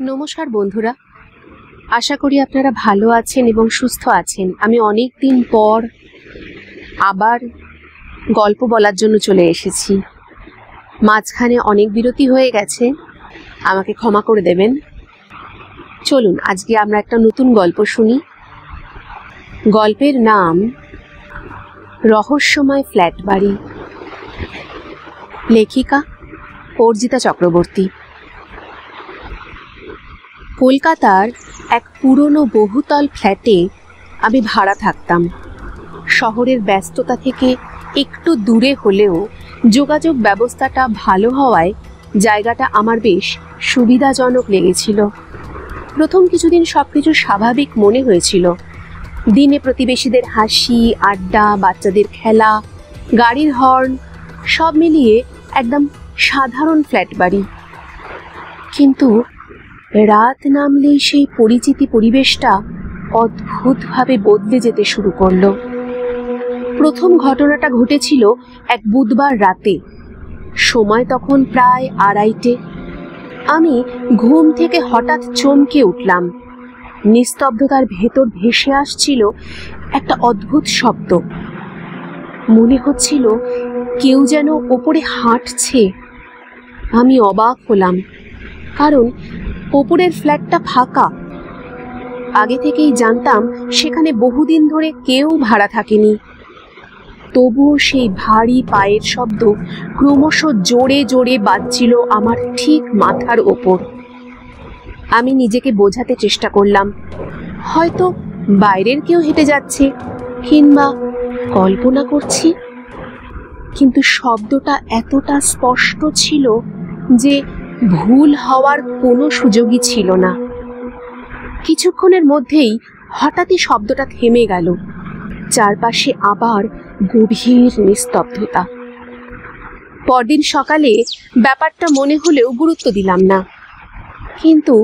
নমস্কার বন্ধুরা, আশা করি আপনারা ভালো আছেন এবং সুস্থ আছেন। আমি অনেক দিন পর আবার গল্প বলার জন্য চলে এসেছি। মাঝখানে অনেক বিরতি হয়ে গেছে, আমাকে ক্ষমা করে দেবেন। চলুন আজকে আমরা একটা নতুন গল্প শুনি। গল্পের নাম রহস্যময় ফ্ল্যাট বাড়ি। লেখিকা অর্জিতা চক্রবর্তী। কলকাতার এক পুরনো বহুতল ফ্ল্যাটে আমি ভাড়া থাকতাম। শহরের ব্যস্ততা থেকে একটু দূরে হলেও যোগাযোগ ব্যবস্থাটা ভালো হওয়ায় জায়গাটা আমার বেশ সুবিধাজনক লেগেছিল। প্রথম কিছুদিন সব কিছু স্বাভাবিক মনে হয়েছিল। দিনে প্রতিবেশীদের হাসি, আড্ডা, বাচ্চাদের খেলা, গাড়ির হর্ন, সব মিলিয়ে একদম সাধারণ ফ্ল্যাট বাড়ি। কিন্তু রাত নামলেই সেই পরিচিতি পরিবেশটা অদ্ভুতভাবে বদলে যেতে শুরু করলো। প্রথম ঘটনাটা ঘটেছিল এক বুধবার রাতে। সময় তখন প্রায় 2:30। আমি ঘুম থেকে হঠাৎ চমকে উঠলাম। নিস্তব্ধতার ভেতর ভেসে আসছিল একটা অদ্ভুত শব্দ। মনে হচ্ছিল কেউ যেন ওপরে হাঁটছে। আমি অবাক হলাম, কারণ ওপরের ফ্ল্যাটটা ফাঁকা। আগে থেকেই জানতাম সেখানে বহুদিন ধরে কেউ ভাড়া থাকেনি। তবুও সেই ভারী পায়ের শব্দ ক্রমশ জোরে জোরে বাজছিল আমার ঠিক মাথার ওপর। আমি নিজেকে বোঝাতে চেষ্টা করলাম, হয়তো বাইরের কেউ হেঁটে যাচ্ছে কিংবা কল্পনা করছি। কিন্তু শব্দটা এতটা স্পষ্ট ছিল যে ভুল হওয়ার কোনো সুযোগই ছিল না। কিছুক্ষণের মধ্যেই হঠাৎই শব্দটা থেমে গেল। চারপাশে আবার গভীর নিস্তব্ধতা। পরদিন সকালে ব্যাপারটা মনে হলেও গুরুত্ব দিলাম না। কিন্তু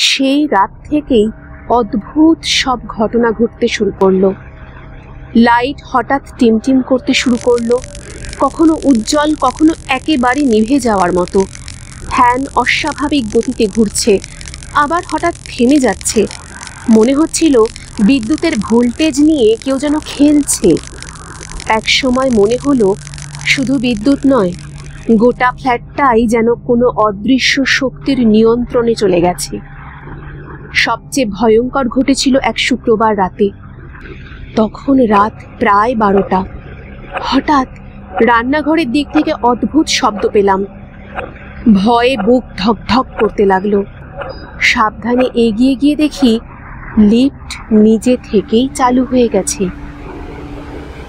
সেই রাত থেকেই অদ্ভুত সব ঘটনা ঘটতে শুরু করলো। লাইট হঠাৎ টিমটিম করতে শুরু করলো, কখনো উজ্জ্বল, কখনো একেবারে নিভে যাওয়ার মতো। ফ্যান অস্বাভাবিক গতিতে ঘুরছে, আবার হঠাৎ থেমে যাচ্ছে। মনে হচ্ছিল বিদ্যুতের ভোল্টেজ নিয়ে কেউ যেন খেলছে। এক সময় মনে হলো শুধু বিদ্যুৎ নয়, গোটা ফ্ল্যাটটাই যেন কোনো অদৃশ্য শক্তির নিয়ন্ত্রণে চলে গেছে। সবচেয়ে ভয়ঙ্কর ঘটেছিল এক শুক্রবার রাতে। তখন রাত প্রায় 12টা। হঠাৎ রান্নাঘরের দিক থেকে অদ্ভুত শব্দ পেলাম। ভয়ে বুক ধকধক করতে লাগলো। সাবধানে এগিয়ে গিয়ে দেখি লিফট নিজে থেকেই চালু হয়ে গেছে।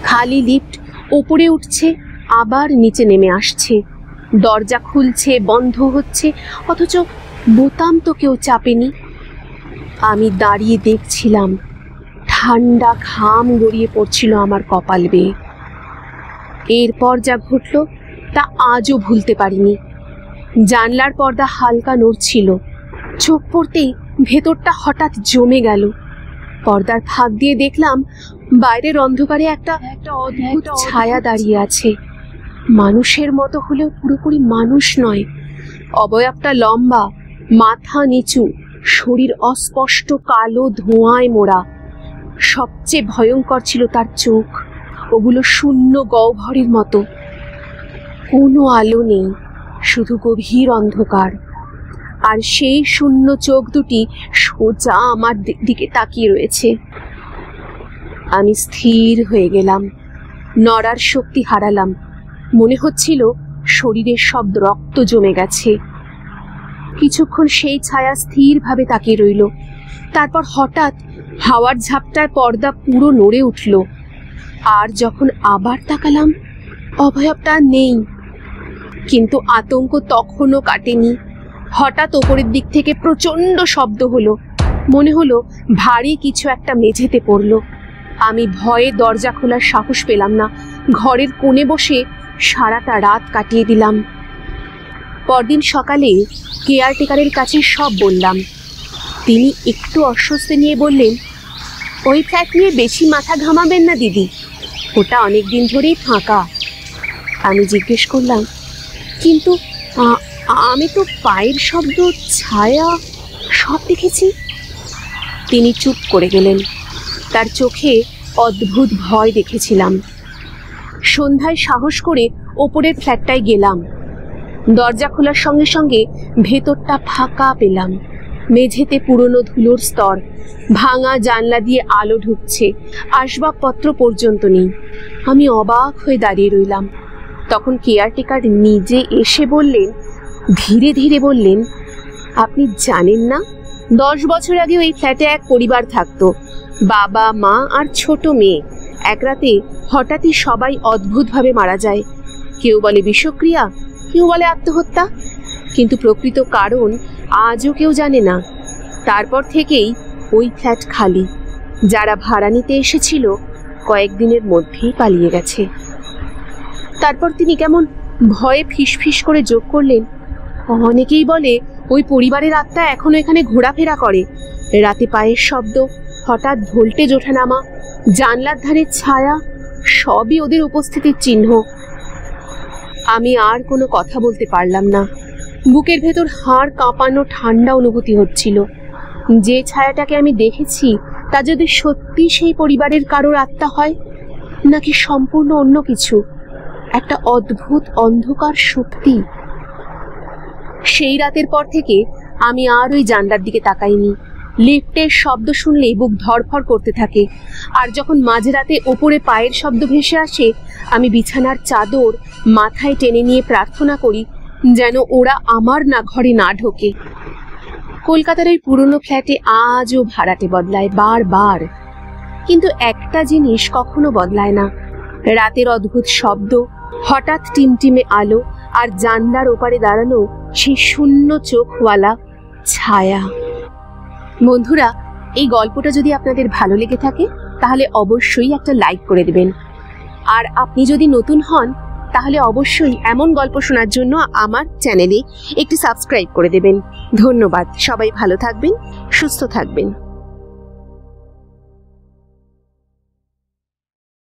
খালি লিফট ওপরে উঠছে, আবার নিচে নেমে আসছে। দরজা খুলছে, বন্ধ হচ্ছে, অথচ বোতাম তো কেউ চাপেনি। আমি দাঁড়িয়ে দেখছিলাম। ঠান্ডা ঘাম গড়িয়ে পড়ছিল আমার কপাল বেয়ে। এরপর যা ঘটল তা আজও ভুলতে পারিনি। জানলার পর্দা হালকা নড়ছিল। চোখ পড়তেই ভেতরটা হঠাৎ জমে গেল। পর্দার ফাঁক দিয়ে দেখলাম বাইরের অন্ধকারে একটা অদ্ভুত ছায়া দাঁড়িয়ে আছে। মানুষের মতো হলেও পুরোপুরি মানুষ নয়। অবয়বটা লম্বা, মাথা নিচু, শরীর অস্পষ্ট কালো ধোঁয়ায় মোড়া। সবচেয়ে ভয়ঙ্কর ছিল তার চোখ। ওগুলো শূন্য গহ্বরের মতো। কোনো আলো নেই, শুধু গভীর অন্ধকার। আর সেই শূন্য চোখ দুটি সোজা আমার দিকে তাকিয়ে রয়েছে। আমি স্থির হয়ে গেলাম, নড়ার শক্তি হারালাম। মনে হচ্ছিল শরীরের সব রক্ত জমে গেছে। কিছুক্ষণ সেই ছায়া স্থিরভাবে তাকিয়ে রইল। তারপর হঠাৎ হাওয়ার ঝাপটায় পর্দা পুরো নড়ে উঠল। আর যখন আবার তাকালাম, অবয়বটা নেই। কিন্তু আতঙ্ক তখনও কাটেনি। হঠাৎ ওপরের দিক থেকে প্রচণ্ড শব্দ হলো। মনে হলো ভারী কিছু একটা মেঝেতে পড়লো। আমি ভয়ে দরজা খোলার সাহস পেলাম না। ঘরের কোণে বসে সারাটা রাত কাটিয়ে দিলাম। পরদিন সকালে কেয়ারটেকারের কাছে সব বললাম। তিনি একটু অস্বস্তি নিয়ে বললেন, ওই ফ্ল্যাট নিয়ে বেশি মাথা ঘামাবেন না দিদি, ওটা অনেক দিন ধরেই ফাঁকা। আমি জিজ্ঞেস করলাম, কিন্তু আমি তো পায়ের শব্দ, ছায়া সব দেখেছি। তিনি চুপ করে গেলেন। তার চোখে অদ্ভুত ভয় দেখেছিলাম। সন্ধ্যায় সাহস করে ওপরের ফ্ল্যাটটায় গেলাম। দরজা খোলার সঙ্গে সঙ্গে ভেতরটা ফাঁকা পেলাম। মেঝেতে পুরনো ধুলোর স্তর, ভাঙা জানলা দিয়ে আলো ঢুকছে, আসবাবপত্র পর্যন্ত নেই। আমি অবাক হয়ে দাঁড়িয়ে রইলাম। তখন কেয়ারটেকার নিজে এসে বললেন, ধীরে ধীরে বললেন, আপনি জানেন না, 10 বছর আগে ওই ফ্ল্যাটে এক পরিবার থাকতো, বাবা, মা আর ছোট মেয়ে। এক রাতে হঠাৎই সবাই অদ্ভুতভাবে মারা যায়। কেউ বলে বিষক্রিয়া, কেউ বলে আত্মহত্যা, কিন্তু প্রকৃত কারণ আজও কেউ জানে না। তারপর থেকেই ওই ফ্ল্যাট খালি। যারা ভাড়া নিতে এসেছিল কয়েকদিনের মধ্যেই পালিয়ে গেছে। তারপর তিনি কেমন ভয়ে ফিসফিস করে যোগ করলেন, অনেকেই বলে ওই পরিবারের আত্মা এখনো এখানে ঘোরাফেরা করে। রাতে পায়ের শব্দ, হঠাৎ ভোল্টেজ ওঠানামা, জানলার ধারে ছায়া, সবই ওদের উপস্থিতির চিহ্ন। আমি আর কোনো কথা বলতে পারলাম না। বুকের ভেতর হাড় কাঁপানো ঠান্ডা অনুভূতি হচ্ছিল। যে ছায়াটাকে আমি দেখেছি তা যদি সত্যি সেই পরিবারের কারোর আত্মা হয়, নাকি সম্পূর্ণ অন্য কিছু, একটা অদ্ভুত অন্ধকার শক্তি। সেই রাতের পর থেকে আমি আর ওই জানলার দিকে তাকাইনি। লিফটের শব্দ শুনলেই বুক ধড়ফড় করতে থাকে। আর যখন মাঝরাতে ওপরে পায়ের শব্দ ভেসে আসে, আমি বিছানার চাদর মাথায় টেনে নিয়ে প্রার্থনা করি যেন ওরা আমার ঘরে না ঢোকে। কলকাতার ওই পুরনো ফ্ল্যাটে আজও ভাড়াটে বদলায় বারবার, কিন্তু একটা জিনিস কখনো বদলায় না, রাতের অদ্ভুত শব্দ, হঠাৎ টিমটিমে আলো, আর জানলার ওপারে দাঁড়ানো সেই শূন্য চোখওয়ালা ছায়া। বন্ধুরা, এই গল্পটা যদি আপনাদের ভালো লেগে থাকে তাহলে অবশ্যই একটা লাইক করে দেবেন। আর আপনি যদি নতুন হন তাহলে অবশ্যই এমন গল্প শোনার জন্য আমার চ্যানেলে একটি সাবস্ক্রাইব করে দেবেন। ধন্যবাদ। সবাই ভালো থাকবেন, সুস্থ থাকবেন।